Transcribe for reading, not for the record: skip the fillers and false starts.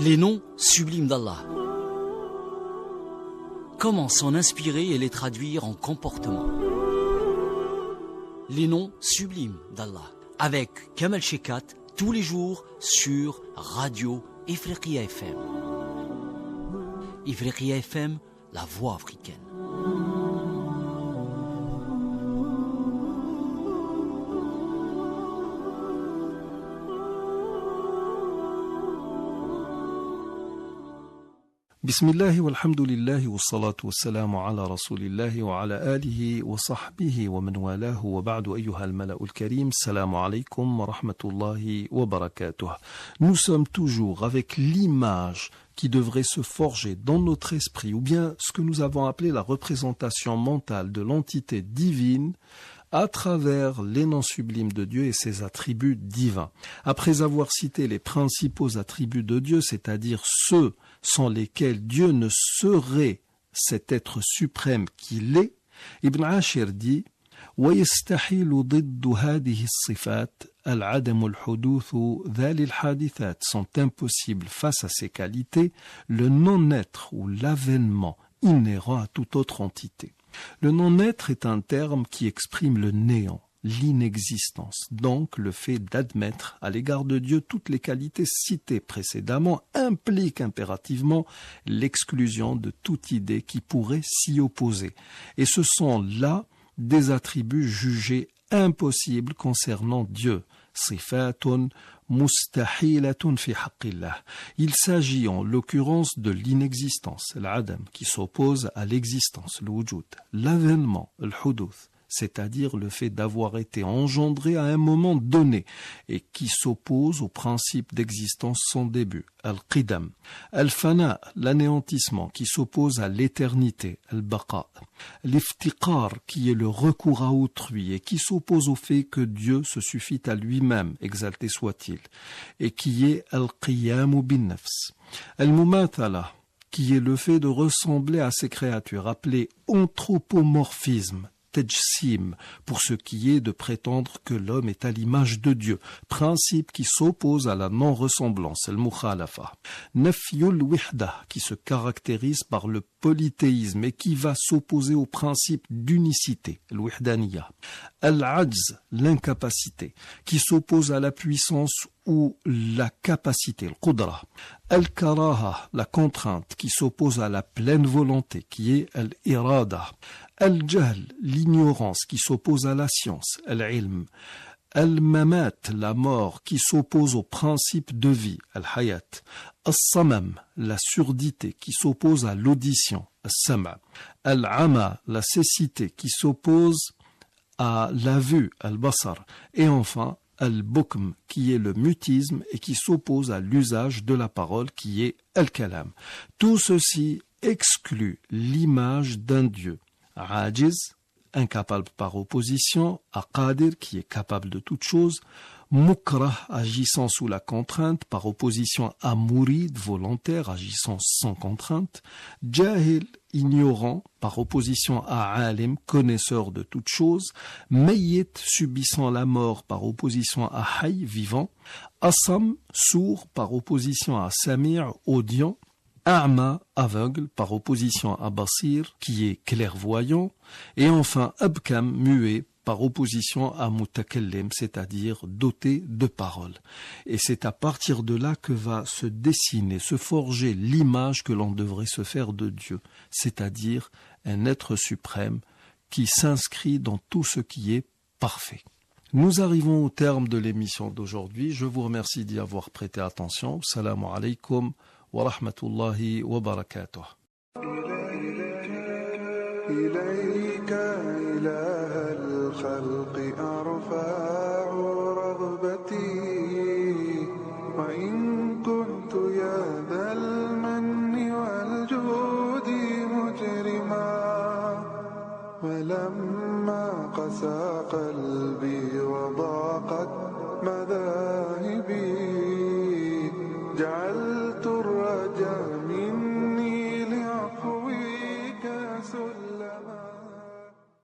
Les noms sublimes d'Allah. Comment s'en inspirer et les traduire en comportement? Les noms sublimes d'Allah. Avec Kamal Shekat, tous les jours sur Radio Ifriqiya FM. Ifriqiya FM, la voix africaine. بسم الله والحمد لله والصلاة والسلام على رسول الله وعلى آله وصحبه ومن والاه وبعد أيها الملأ الكريم السلام عليكم ورحمة الله وبركاته. Nous sommes toujours avec l'image qui devrait se forger dans notre esprit ou bien ce que nous avons appelé la représentation mentale de l'entité divine à travers les noms sublimes de Dieu et ses attributs divins. Après avoir cité les principaux attributs de Dieu, c'est-à-dire ceux sans lesquels Dieu ne serait cet être suprême qu'il est, Ibn Ashir dit وَيَسْتَحِيلُ ضِدُّ هَذِهِ الصِّفَاتِ الْعَدَمُ الْحُدُوثُ ذَا لِلْحَادِثَاتِ sont impossibles face à ces qualités, le non-être ou l'avènement inhérent à toute autre entité. Le non-être est un terme qui exprime le néant, l'inexistence. Donc, le fait d'admettre à l'égard de Dieu toutes les qualités citées précédemment implique impérativement l'exclusion de toute idée qui pourrait s'y opposer. Et ce sont là des attributs jugés impossibles concernant Dieu. Sifatun mustahilatun fi haqqillah. Il s'agit en l'occurrence de l'inexistence, l'adam, qui s'oppose à l'existence, l'wujud, l'avènement, l'huduth, c'est-à-dire le fait d'avoir été engendré à un moment donné et qui s'oppose au principe d'existence sans début, al-qidam, al-fana, l'anéantissement, qui s'oppose à l'éternité, al-baqa, l'iftiqar, qui est le recours à autrui et qui s'oppose au fait que Dieu se suffit à lui-même, exalté soit-il, et qui est al-qiyamu bin-nafs, al-mumathala, qui est le fait de ressembler à ces créatures, appelées anthropomorphisme, tajsim, pour ce qui est de prétendre que l'homme est à l'image de Dieu, principe qui s'oppose à la non-ressemblance, al-mukhalafa. Nafyul wihda, qui se caractérise par le polythéisme et qui va s'opposer au principe d'unicité, al-wihdaniya. Al-ajz, l'incapacité, qui s'oppose à la puissance ou la capacité, le qudra. Al-karaha, la contrainte, qui s'oppose à la pleine volonté, qui est al-irada. Al-jahl, l'ignorance, qui s'oppose à la science, al-ilm. Al-mamat, la mort, qui s'oppose au principe de vie, al-hayat. Al-samam, la surdité, qui s'oppose à l'audition, al-sama. Al-ama, la cécité, qui s'oppose à la vue, al-basar. Et enfin, al-bukm, qui est le mutisme et qui s'oppose à l'usage de la parole, qui est al-kalam. Tout ceci exclut l'image d'un Dieu. Ajiz, incapable par opposition, à Qadir, qui est capable de toute chose, Mukrah, agissant sous la contrainte, par opposition à Murid, volontaire, agissant sans contrainte, Jahil, ignorant, par opposition à Alim, connaisseur de toute chose, Mayyit, subissant la mort, par opposition à Hayy, vivant, Assam, sourd, par opposition à Samir, audient, A'ma, aveugle, par opposition à Basir, qui est clairvoyant, et enfin Abkam, muet, par opposition à Mutakallim, c'est-à-dire doté de parole. Et c'est à partir de là que va se dessiner, se forger l'image que l'on devrait se faire de Dieu, c'est-à-dire un être suprême qui s'inscrit dans tout ce qui est parfait. Nous arrivons au terme de l'émission d'aujourd'hui. Je vous remercie d'y avoir prêté attention. Assalamu alaikum wa rahmatullahi wa barakatuh. إليك إله الخلق أرفع رغبتي وإن كنت يا ذا المن والجود مجرما ولما قسى قلبي وضاقت مذاهبي